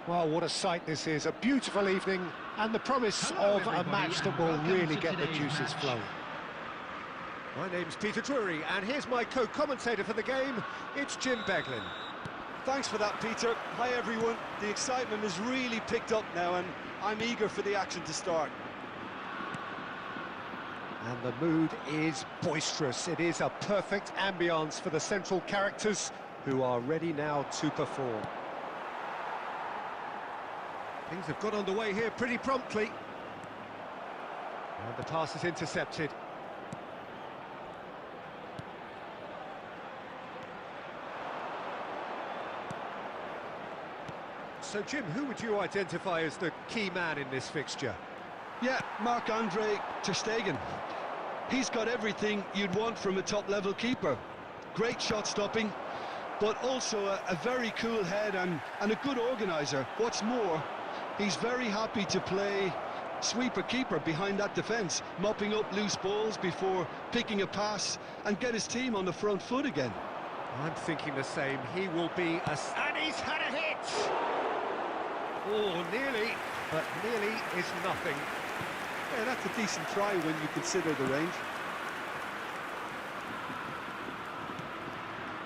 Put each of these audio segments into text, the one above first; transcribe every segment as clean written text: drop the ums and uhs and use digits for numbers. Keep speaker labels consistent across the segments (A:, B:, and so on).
A: Well, what a sight this is. A beautiful evening and the promise of a match that will really get the juices flowing. My name's Peter Drury, and here's my co-commentator for the game. It's Jim Beglin.
B: Thanks for that, Peter. Hi, everyone. The excitement has really picked up now, and I'm eager for the action to start.
A: And the mood is boisterous. It is a perfect ambience for the central characters who are ready now to perform. Things have got underway here pretty promptly. And the pass is intercepted. So, Jim, who would you identify as the key man in this fixture?
B: Yeah, Marc-Andre ter Stegen. He's got everything you'd want from a top-level keeper. Great shot-stopping, but also a very cool head and a good organiser. What's more, he's very happy to play sweeper-keeper behind that defence, mopping up loose balls before picking a pass and get his team on the front foot again.
A: I'm thinking the same. He will be a... And he's had a hit! Oh, nearly, but nearly is nothing.
B: Yeah, that's a decent try when you consider the range.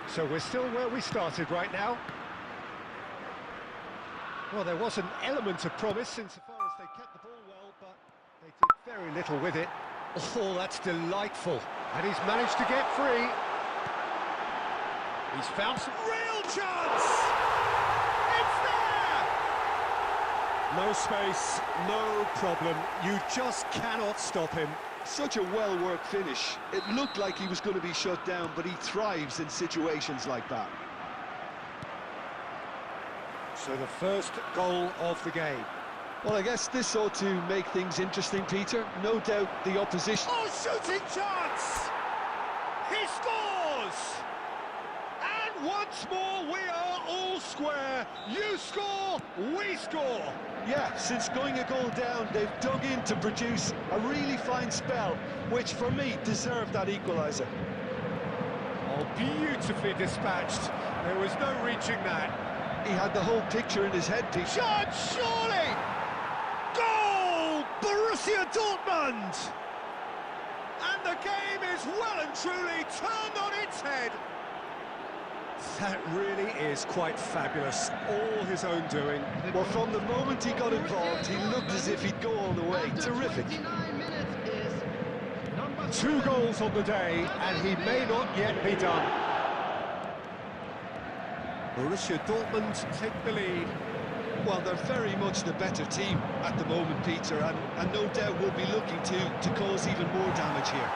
A: So we're still where we started right now. Well, there was an element of promise insofar as they kept the ball well, but they did very little with it. Oh, that's delightful. And he's managed to get free. He's found some real chance! It's there! No space, no problem. You just cannot stop him.
B: Such a well-worked finish. It looked like he was going to be shut down, but he thrives in situations like that.
A: So the first goal of the game.
B: Well, I guess this ought to make things interesting, Peter. No doubt the opposition...
A: Oh, shooting chance! He scores! And once more we are all square. You score, we score.
B: Yeah, since going a goal down, they've dug in to produce a really fine spell, which for me deserved that equaliser.
A: Oh, beautifully dispatched. There was no reaching that.
B: He had the whole picture in his head, Peter.
A: Shot, surely! Goal! Borussia Dortmund! And the game is well and truly turned on its head. That really is quite fabulous. All his own doing.
B: Well, from the moment he got involved, he looked as if he'd go all the way. Terrific.
A: 2 goals on the day, and he may not yet be done. Borussia Dortmund take the lead.
B: Well, they're very much the better team at the moment, Peter, and no doubt will be looking to cause even more damage here.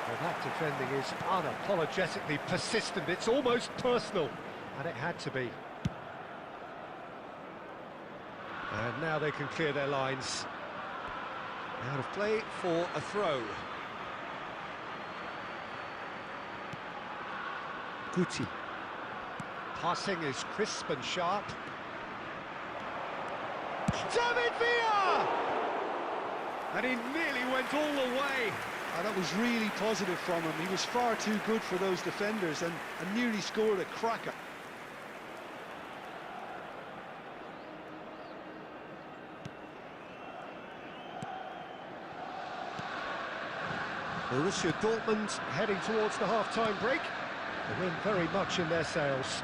A: Well, that defending is unapologetically persistent. It's almost personal, and it had to be. And now they can clear their lines. Out of play for a throw. Guti. Passing is crisp and sharp. David Villa! And he nearly went all the way.
B: And that was really positive from him. He was far too good for those defenders and nearly scored a cracker.
A: Borussia Dortmund heading towards the half-time break. The wind very much in their sails.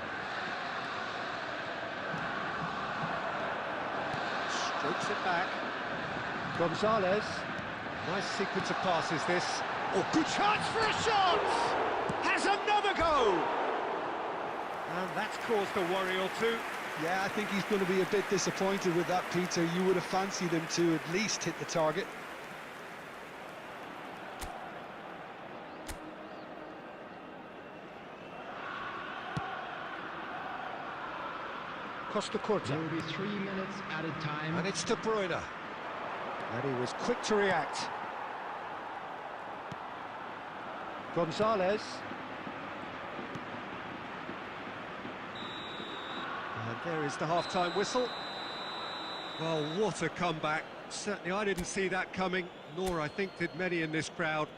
A: Strokes it back. Gonzalez. Nice sequence of passes, this. Oh, good chance for a shot! Has another go! And that's caused a worry or two.
B: Yeah, I think he's going to be a bit disappointed with that, Peter. You would have fancied him to at least hit the target.
A: Costa Curta.
C: There will be 3 minutes added time.
A: And it's De Bruyne. And he was quick to react. Gonzalez. And there is the half-time whistle. Well, what a comeback. Certainly I didn't see that coming, nor I think did many in this crowd.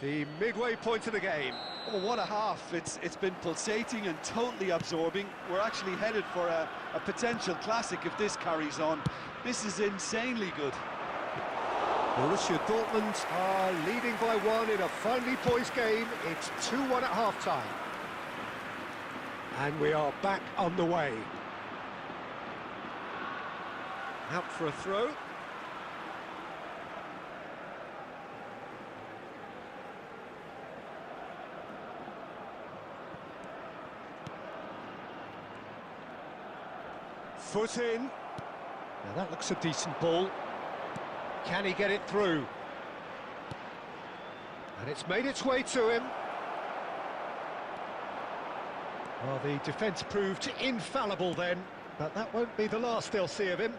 A: The midway point of the game.
B: Oh, what a half. It's been pulsating and totally absorbing. We're actually headed for a potential classic if this carries on. This is insanely good.
A: Borussia Dortmund are leading by one in a finely poised game. It's 2-1 at half-time. And we are back on the way. Out for a throw. Foot in. Now that looks a decent ball. Can he get it through? And it's made its way to him. Well, the defence proved infallible then, but that won't be the last they'll see of him.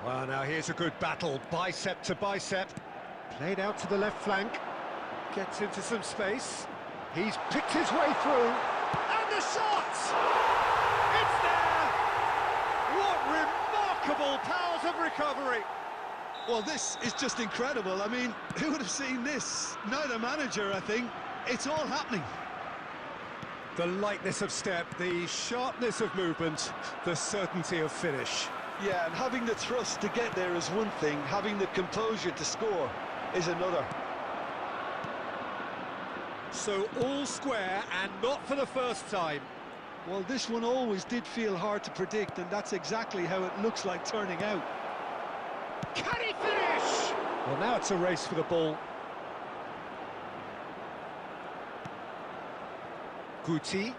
A: Well, now here's a good battle, bicep to bicep. Played out to the left flank. Gets into some space. He's picked his way through. And the shot! It's there! What remarkable powers of recovery!
B: Well, this is just incredible. I mean, who would have seen this? Neither manager, I think. It's all happening.
A: The lightness of step, the sharpness of movement, the certainty of finish.
B: Yeah, and having the thrust to get there is one thing, having the composure to score is another.
A: So all square, and not for the first time.
B: Well, this one always did feel hard to predict, and that's exactly how it looks like turning out.
A: Can he finish? Well, now it's a race for the ball. Guti.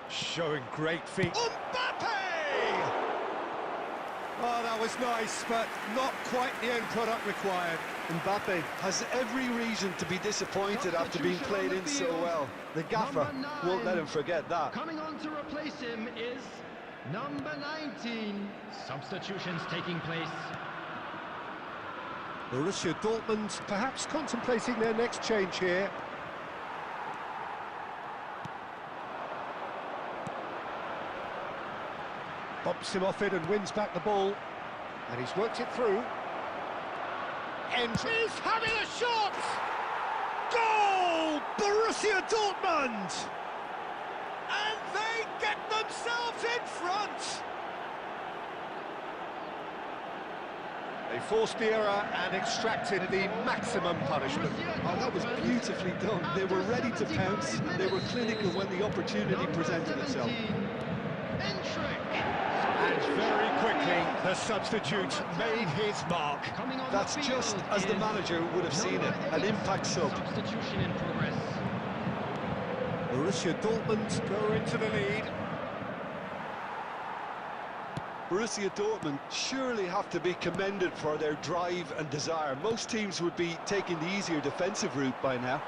A: Showing great feet. Mbappe! Oh, that was nice, but not quite the end product required.
B: Mbappe has every reason to be disappointed after being played in so well. The gaffer won't let him forget that.
C: Coming on to replace him is number 19. Substitutions taking place.
A: Borussia Dortmund perhaps contemplating their next change here. Bumps him off it and wins back the ball. And he's worked it through. Entries, having a shot! Goal! Borussia Dortmund! And they get themselves in front! They forced the error and extracted the maximum punishment.
B: Oh, that was beautifully done. They were ready to pounce. They were clinical when the opportunity presented itself.
A: And very quickly, the substitute made his mark.
B: That's just as the manager would have seen it, an impact sub.
C: Substitution in progress.
A: Borussia Dortmund go into the lead.
B: Borussia Dortmund surely have to be commended for their drive and desire. Most teams would be taking the easier defensive route by now.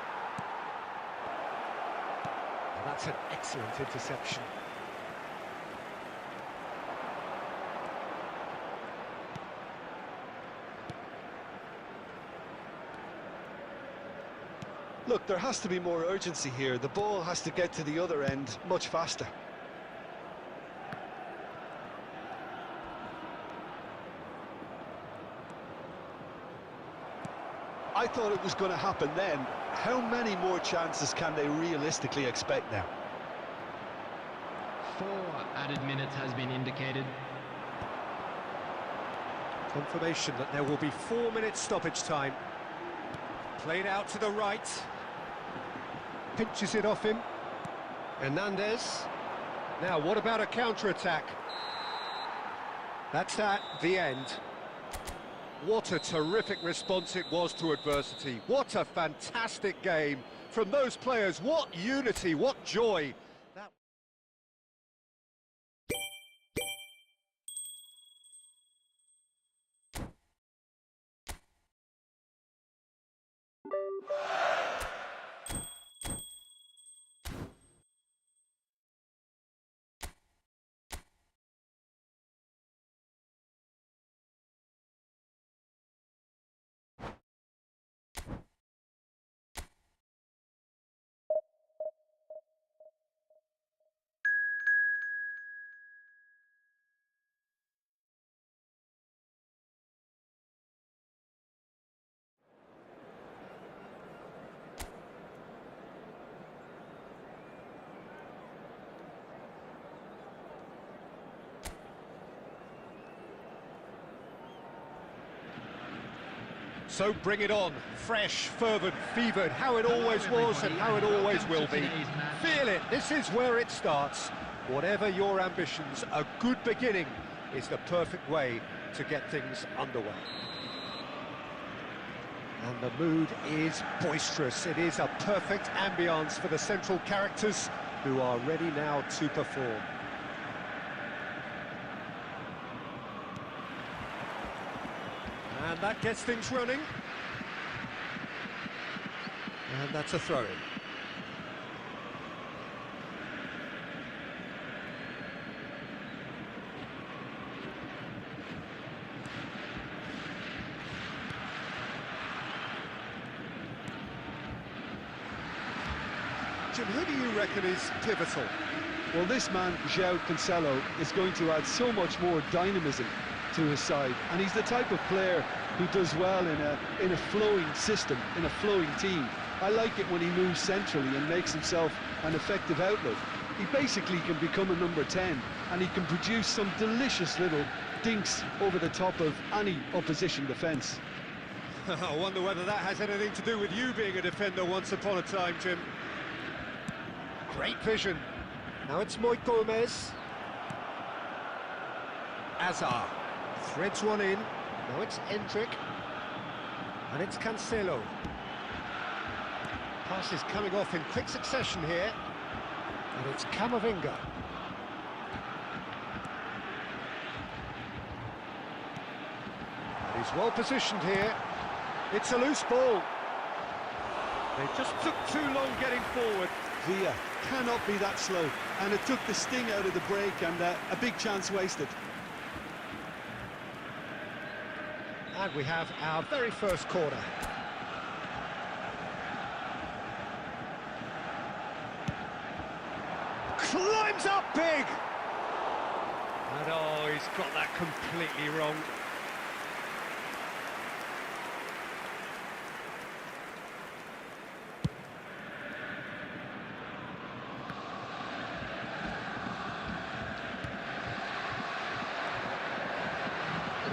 A: And that's an excellent interception.
B: Look, there has to be more urgency here. The ball has to get to the other end much faster. I thought it was going to happen then. How many more chances can they realistically expect now?
C: 4 added minutes has been indicated.
A: Confirmation that there will be 4 minutes stoppage time. Played out to the right. Pinches it off him. Hernandez. Now, what about a counter-attack? That's that, the end. What a terrific response it was to adversity. What a fantastic game from those players. What unity, what joy. So bring it on, fresh, fervent, fevered, how it always was and how it always will be. Feel it, this is where it starts. Whatever your ambitions, a good beginning is the perfect way to get things underway. And the mood is boisterous. It is a perfect ambience for the central characters who are ready now to perform. And that gets things running. And that's a throw-in. Jim, who do you reckon is pivotal?
B: Well, this man, João Cancelo, is going to add so much more dynamism to his side, and he's the type of player who does well in a flowing system, in a flowing team. I like it when he moves centrally and makes himself an effective outlet. He basically can become a number 10, and he can produce some delicious little dinks over the top of any opposition defence.
A: I wonder whether that has anything to do with you being a defender once upon a time, Jim. Great vision. Now it's Moi Gomez. Azar threads one in. Now it's Endrick. And it's Cancelo. Passes coming off in quick succession here. And it's Camavinga. And he's well positioned here. It's a loose ball. They just took too long getting forward.
B: Villa cannot be that slow, and it took the sting out of the break, and a big chance wasted.
A: And we have our very first corner. Climbs up big! And oh, he's got that completely wrong.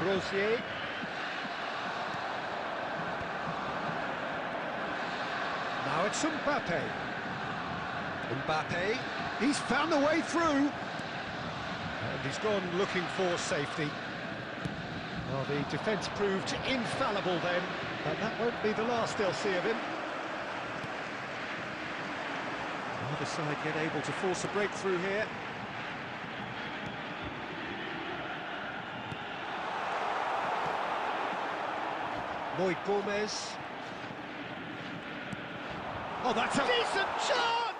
A: Rosier. Now it's Mbappe. Mbappe, he's found the way through. And he's gone looking for safety. Well, the defence proved infallible then, but that won't be the last they'll see of him. Either side yet able to force a breakthrough here. Moi Gomez. Oh, that's a decent chance!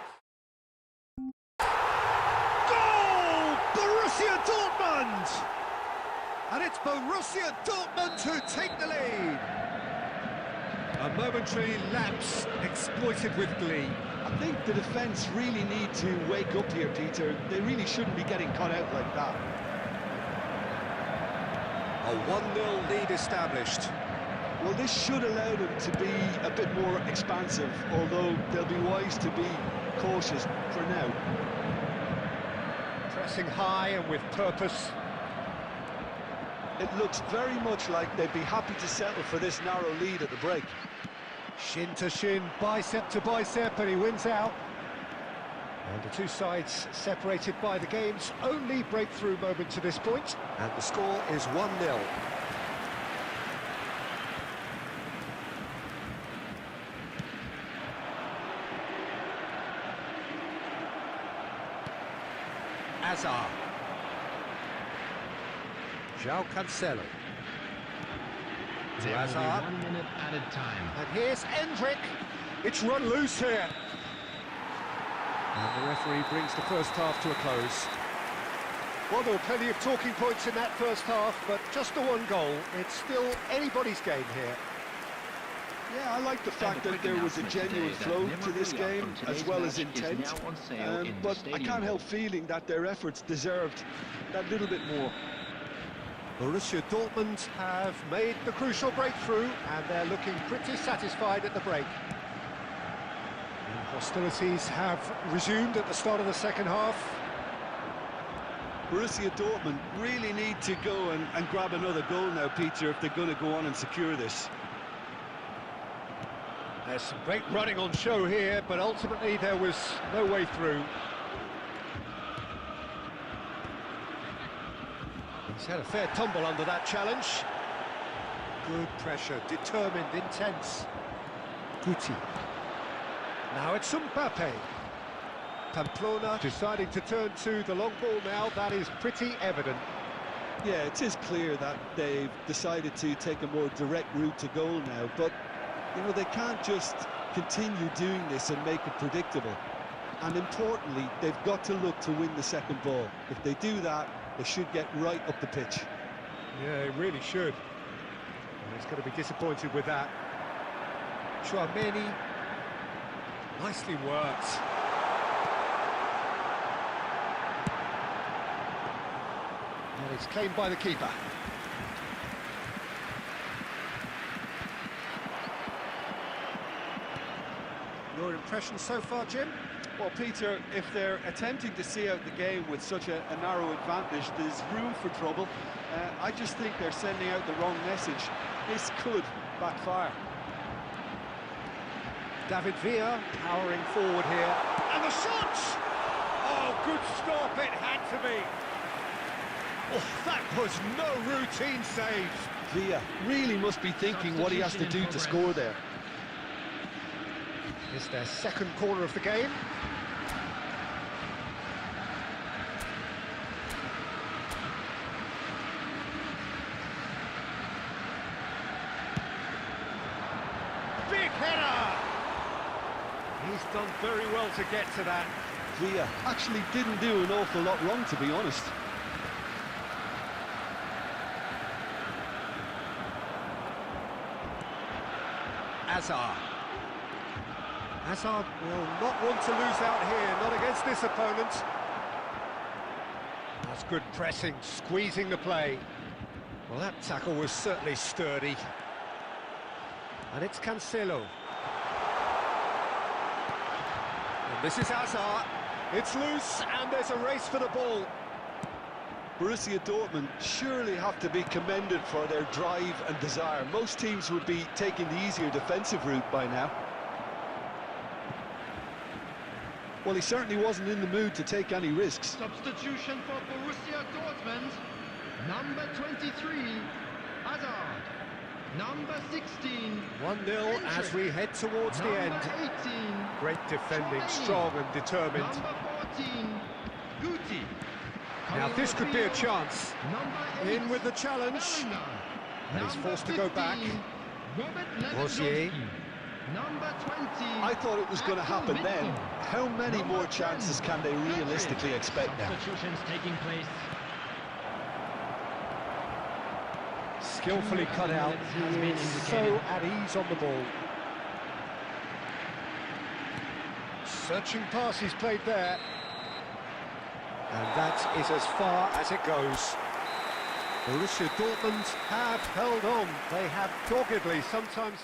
A: Goal! Borussia Dortmund! And it's Borussia Dortmund who take the lead. A momentary lapse exploited with glee.
B: I think the defence really need to wake up here, Peter. They really shouldn't be getting caught out like that.
A: A 1-0 lead established.
B: Well, this should allow them to be a bit more expansive, although they'll be wise to be cautious for now.
A: Pressing high and with purpose.
B: It looks very much like they'd be happy to settle for this narrow lead at the break.
A: Shin to shin, bicep to bicep, and he wins out. And the two sides separated by the game's only breakthrough moment to this point. And the score is 1-0. Azar. João Cancelo.
C: There will be
A: Azar.
C: 1 minute added time.
A: And here's Endrick. It's run loose here. And the referee brings the first half to a close. Well, there were plenty of talking points in that first half, but just the one goal. It's still anybody's game here.
B: Yeah, I like the fact that there was a genuine flow to this game, as well as intent. But I can't help feeling that their efforts deserved that little bit more.
A: Borussia Dortmund have made the crucial breakthrough, and they're looking pretty satisfied at the break. And hostilities have resumed at the start of the second half.
B: Borussia Dortmund really need to go and grab another goal now, Peter, if they're going to go on and secure this.
A: There's some great running on show here, but ultimately there was no way through. He's had a fair tumble under that challenge. Good pressure, determined, intense. Guti. Now it's Mbappe. Pamplona deciding to turn to the long ball now, that is pretty evident.
B: Yeah, it is clear that they've decided to take a more direct route to goal now, but, you know, they can't just continue doing this and make it predictable. And importantly, they've got to look to win the second ball. If they do that, they should get right up the pitch.
A: Yeah, he really should. And he's going to be disappointed with that. Chouameni, nicely worked. And it's claimed by the keeper. Your impression so far, Jim?
B: Well, Peter, if they're attempting to see out the game with such a narrow advantage, there's room for trouble. I just think they're sending out the wrong message. This could backfire.
A: David Villa powering forward here. And the shot! Oh, good stop, it had to be. Oh, that was no routine save.
B: Villa really must be thinking what he has to do to score there.
A: It's their second corner of the game. Big header! He's done very well to get to that.
B: Villa actually didn't do an awful lot wrong, to be honest.
A: Hazard will not want to lose out here, not against this opponent. That's good pressing, squeezing the play. Well, that tackle was certainly sturdy. And it's Cancelo. And this is Hazard. It's loose, and there's a race for the ball.
B: Borussia Dortmund surely have to be commended for their drive and desire. Most teams would be taking the easier defensive route by now. Well, he certainly wasn't in the mood to take any risks.
C: Substitution for Borussia Dortmund. Number 23, Hazard. Number 16,
A: 1-0 as we head towards the end.
C: Number 18,
A: Great defending,
C: Chouameni.
A: strong and determined.
C: Number 14, Guti.
A: Now this could be a chance.
C: Number 8,
A: In with the challenge.
C: Bellingham.
A: And he's
C: Number
A: forced to go back.
C: 15, Robert
A: Rosier.
C: Lewandowski. Number 20,
B: I thought it was going to happen then. How many
C: Number
B: more
C: 10,
B: chances can they realistically expect now?
C: Substitutions taking place.
A: Skillfully cut out.
C: Has been
A: He is so
C: indicated.
A: at ease on the ball. Searching pass he's played there. And that is as far as it goes. Borussia Dortmund have held on. They have doggedly, sometimes